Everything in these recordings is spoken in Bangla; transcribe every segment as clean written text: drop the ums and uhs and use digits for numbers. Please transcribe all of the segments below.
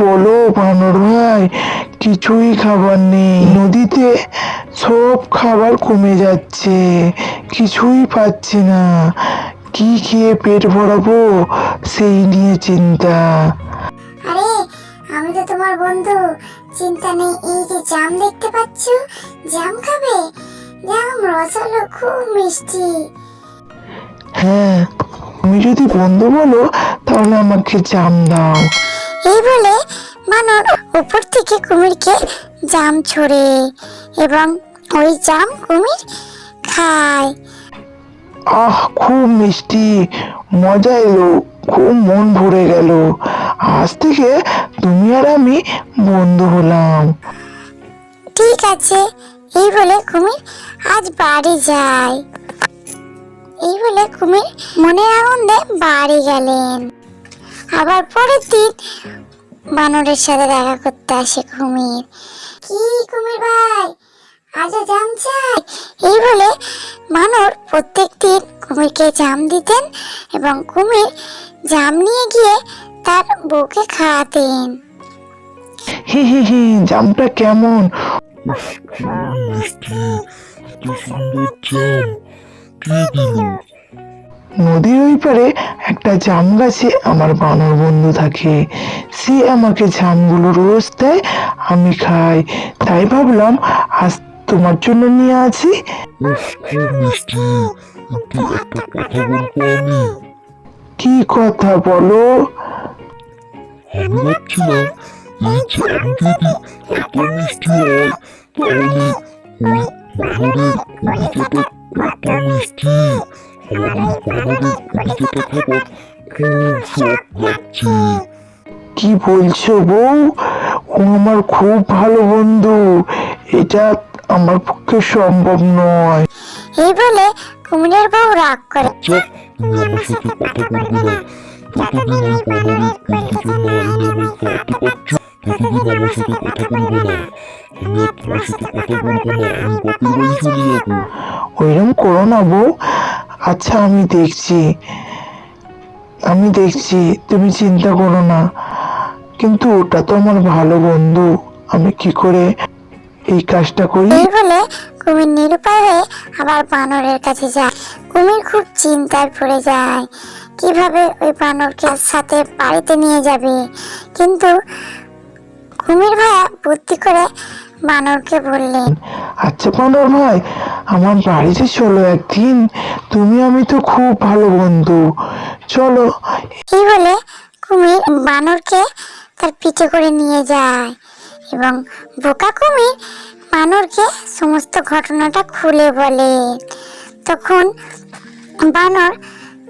বলো বানর ভাই, কিছুই খাবার নেই নদীতে, সব খাবার কমে যাচ্ছে, কিছুই পাচ্ছি না। কি খেয়ে পেট ভরাবো সেই নিয়ে চিন্তা। আরে আমি তো তোমার বন্ধু, চিন্তা নেই। এই যে জাম দেখতে পাচ্ছ, জাম খাবে? জাম রস হলো খুব মিষ্টি। হ্যাঁ, তুমি যদি বন্ধু বলো তাহলে আমাকে জাম দাও। এই বলে বানর উপর থেকে কুমিরকে জাম ছড়ে এবং ওই জাম কুমির খায়। আহ, খুব মিষ্টি, মজা এলো, খুব মন ভরে গেল। আজ থেকে তুমি আর আমি বন্ধু হলাম। ঠিক আছে, এই বলে কুমির আজ বাড়ি যায়। এই বলে কুমির মনের আনন্দে বাড়ি গেলেন। আবার পরের দিন বানরের সাথে দেখা করতে আসে কুমির। কি কুমির ভাই, আজও জাম চাই? এই বলে বানর প্রত্যেক দিন কুমিরকে জাম দিতেন এবং কুমির জাম নিয়ে গিয়ে তার বউকে খাওয়াতেন। হি হি হি, জামটা কেমন? মিষ্টি, এত সুন্দর জাম কে দিল? নদীর ওই পারে একটা জাম গাছে আমার বানর বন্ধু থাকে। সে আমাকে জামগুলো রোজ দেয়, আমি খাই। তাই ভাবলাম আজ তোমার জন্য নিয়ে আসি। খুব মিষ্টি, কিন্তু একটা কথা বলবো আমি। কি কথা বলো? আমি ভাবছিলাম এই জাম যদি এত মিষ্টি হয় তাহলে ওই বানরের কলিজাটা কত মিষ্টি। আমাদের বানরের কলিজাটা খাবার খুব শখ লাগছে। কি বলছো বউ? ও আমার খুব ভালো বন্ধু, এটা আমার পক্ষে সম্ভব নয়। এই বলে কুমিরের বউ রাগ করে। আচ্ছা, তুমি আমার সাথে কথা বলবে না। যতদিন ওই বানরের কলিজাটা না এনে আমায় খাওয়াতে পারছো ততদিন আমার সাথে কথা বলবে না। আমি আর তোমার সাথে কথা বলবো না, আমি বাপের বাড়ি চলে যাবো। ওইরকম করো না বউ। আচ্ছা, আমি দেখছি, তুমি চিন্তা করো না। কিন্তু ওটা তো আমার ভালো বন্ধু, আমি কি করে এই কাজটা করি? এই বলে কুমির নিরুপায় হয়ে আবার বানরের কাছে যায়। কুমির খুব চিন্তায় পড়ে যায়, কিভাবে ওই বানরকে সাথে বাড়িতে নিয়ে যাবে। কিন্তু কুমির ভাইয়া বুদ্ধি করে বানরকে বললেন, আচ্ছা বানর ভাই, আমার বাড়িতে চলো একদিন, তুমি আমি তো খুব ভালো বন্ধু, চলো। এই বলে কুমির বানরকে তার পিঠে করে নিয়ে যায় এবং বোকা কুমির বানরকে সমস্ত ঘটনাটা খুলে বলে। তখন বানর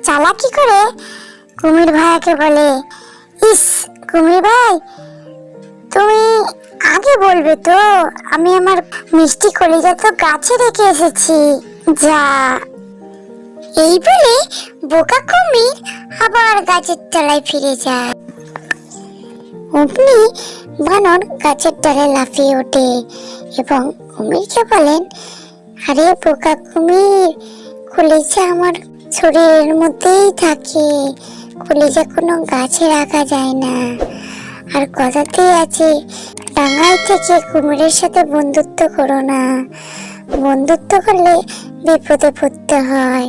চালাকি করে কুমির ভাইয়াকে বলে, ইস কুমির ভাই, তুমি আগে বলবে তো, আমি আমার মিষ্টি কলিজা তো গাছে রেখে এসেছি, যা। এই বলে বোকা কুমির আবার গাছের তলায় ফিরে যায়। অমনি বানর গাছের তলায় লাফিয়ে ওঠে এবং কুমিরকে বলেন, আরে বোকা কুমির, কলিজা আমার শরীরের মধ্যেই থাকে, কলিজা কোনো গাছে রাখা যায় না। আর কথাতেই আছে, ডাঙায় থেকে কুমিরের সাথে বন্ধুত্ব করো না, বন্ধুত্ব করলে বিপদে পড়তে হয়।